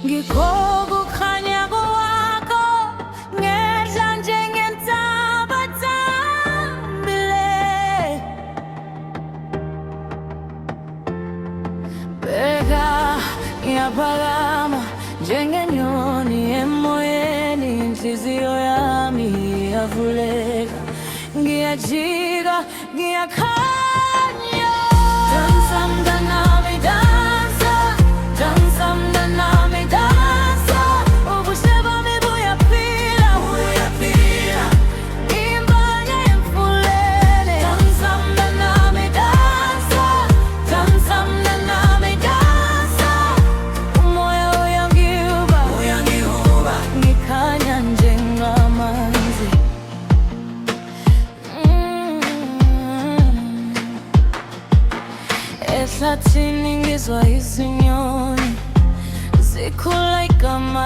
Ngikogu khanyago wako ngedla njengentaba thambile. Beka ngiyaphakama njengenyoni emoyeni, inhliziyo yami iyavuleka. Ngiyajika, ngiyakhanya. Dansa mntanami dansa, dansa mntanami dansa. Ubuhle bami buyaphila, buyaphila. Imbanya emfuleni. Dansa mntanami dansa, dansa mntanami dansa. Umoya uyangihuba, uyangihuba. Ngikhanya njengamanzi. Ehlathini ngizwa izinyoni zikhula igama